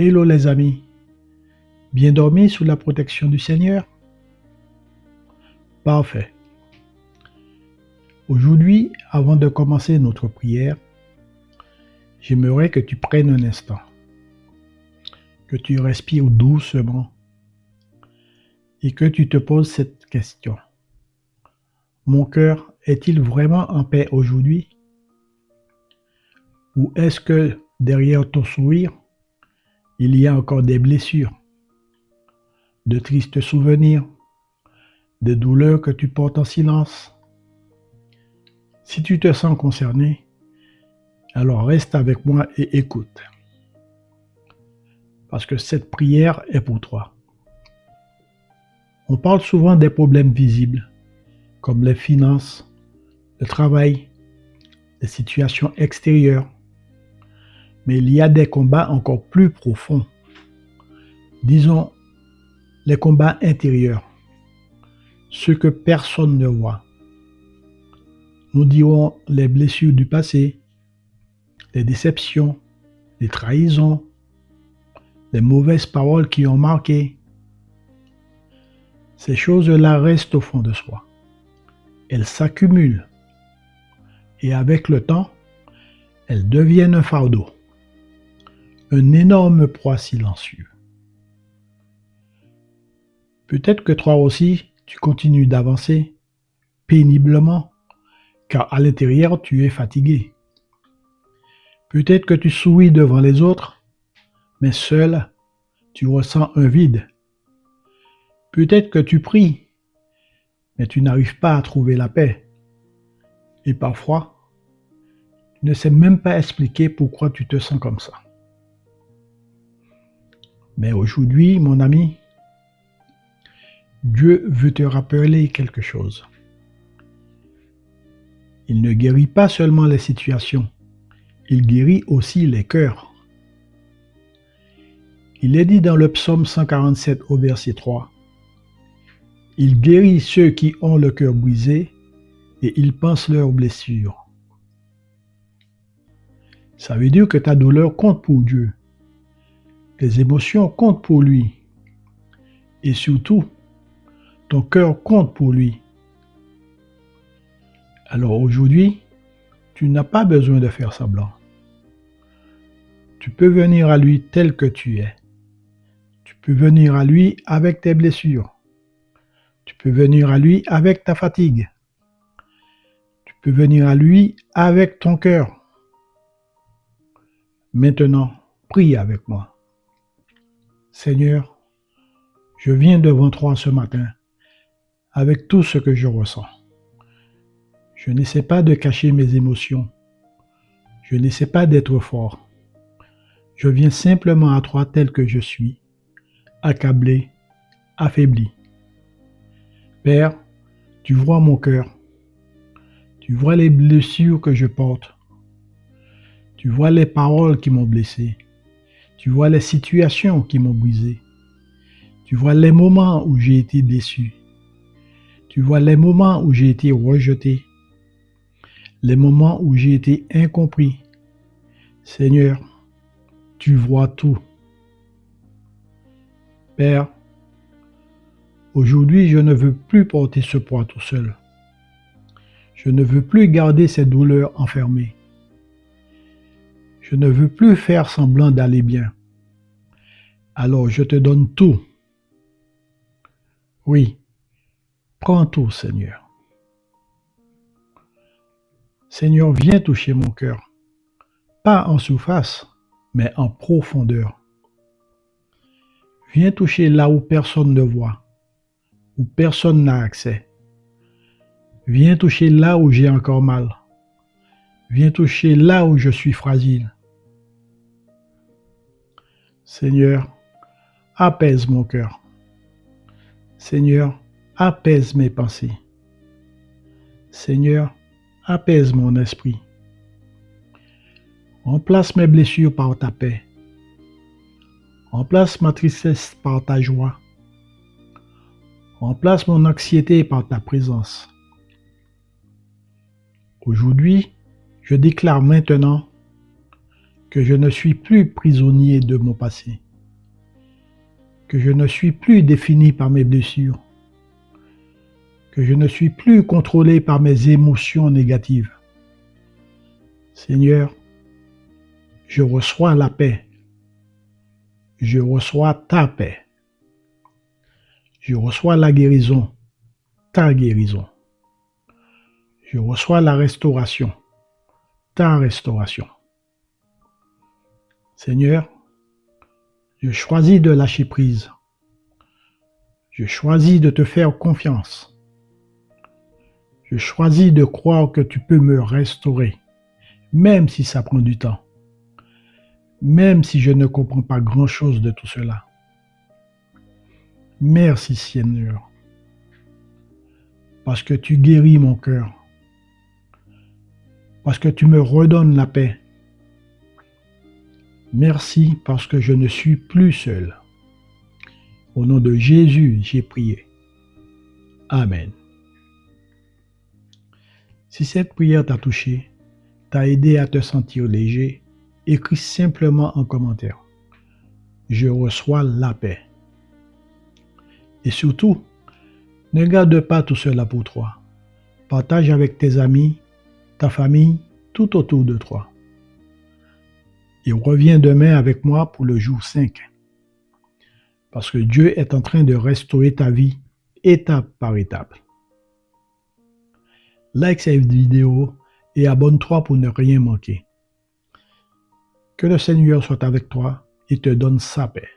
Hello les amis, bien dormi sous la protection du Seigneur? Parfait. Aujourd'hui, avant de commencer notre prière, j'aimerais que tu prennes un instant, que tu respires doucement et que tu te poses cette question. Mon cœur est-il vraiment en paix aujourd'hui? Ou est-ce que derrière ton sourire, il y a encore des blessures, de tristes souvenirs, des douleurs que tu portes en silence? Si tu te sens concerné, alors reste avec moi et écoute. Parce que cette prière est pour toi. On parle souvent des problèmes visibles, comme les finances, le travail, les situations extérieures. Mais il y a des combats encore plus profonds. Disons, les combats intérieurs, ceux que personne ne voit. Nous dirons les blessures du passé, les déceptions, les trahisons, les mauvaises paroles qui ont marqué. Ces choses-là restent au fond de soi. Elles s'accumulent. Et avec le temps, elles deviennent un fardeau. Un énorme poids silencieux. Peut-être que toi aussi, tu continues d'avancer péniblement, car à l'intérieur, tu es fatigué. Peut-être que tu souris devant les autres, mais seul, tu ressens un vide. Peut-être que tu pries, mais tu n'arrives pas à trouver la paix. Et parfois, tu ne sais même pas expliquer pourquoi tu te sens comme ça. Mais aujourd'hui, mon ami, Dieu veut te rappeler quelque chose. Il ne guérit pas seulement les situations, il guérit aussi les cœurs. Il est dit dans le psaume 147 au verset 3, « Il guérit ceux qui ont le cœur brisé et il pense leurs blessures. » Ça veut dire que ta douleur compte pour Dieu. Tes émotions comptent pour lui. Et surtout, ton cœur compte pour lui. Alors aujourd'hui, tu n'as pas besoin de faire semblant. Tu peux venir à lui tel que tu es. Tu peux venir à lui avec tes blessures. Tu peux venir à lui avec ta fatigue. Tu peux venir à lui avec ton cœur. Maintenant, prie avec moi. Seigneur, je viens devant toi ce matin avec tout ce que je ressens. Je n'essaie pas de cacher mes émotions. Je n'essaie pas d'être fort. Je viens simplement à toi tel que je suis, accablé, affaibli. Père, tu vois mon cœur. Tu vois les blessures que je porte. Tu vois les paroles qui m'ont blessé. Tu vois les situations qui m'ont brisé. Tu vois les moments où j'ai été déçu. Tu vois les moments où j'ai été rejeté. Les moments où j'ai été incompris. Seigneur, tu vois tout. Père, aujourd'hui je ne veux plus porter ce poids tout seul. Je ne veux plus garder ces douleurs enfermées. Je ne veux plus faire semblant d'aller bien. Alors je te donne tout. Oui, prends tout, Seigneur. Seigneur, viens toucher mon cœur. Pas en surface, mais en profondeur. Viens toucher là où personne ne voit, où personne n'a accès. Viens toucher là où j'ai encore mal. Viens toucher là où je suis fragile. Seigneur, apaise mon cœur. Seigneur, apaise mes pensées. Seigneur, apaise mon esprit. Remplace mes blessures par ta paix. Remplace ma tristesse par ta joie. Remplace mon anxiété par ta présence. Aujourd'hui, je déclare maintenant que je ne suis plus prisonnier de mon passé. que je ne suis plus défini par mes blessures, que je ne suis plus contrôlé par mes émotions négatives. Seigneur, je reçois la paix. Je reçois ta paix. Je reçois la guérison, ta guérison. Je reçois la restauration, ta restauration. Seigneur, je choisis de lâcher prise. Je choisis de te faire confiance. Je choisis de croire que tu peux me restaurer, même si ça prend du temps, même si je ne comprends pas grand-chose de tout cela. Merci Seigneur, parce que tu guéris mon cœur, parce que tu me redonnes la paix. Merci parce que je ne suis plus seul. Au nom de Jésus, j'ai prié. Amen. Si cette prière t'a touché, t'a aidé à te sentir léger, écris simplement en commentaire. Je reçois la paix. Et surtout, ne garde pas tout cela pour toi. Partage avec tes amis, ta famille, tout autour de toi. Et reviens demain avec moi pour le jour 5. Parce que Dieu est en train de restaurer ta vie étape par étape. Like cette vidéo et abonne-toi pour ne rien manquer. Que le Seigneur soit avec toi et te donne sa paix.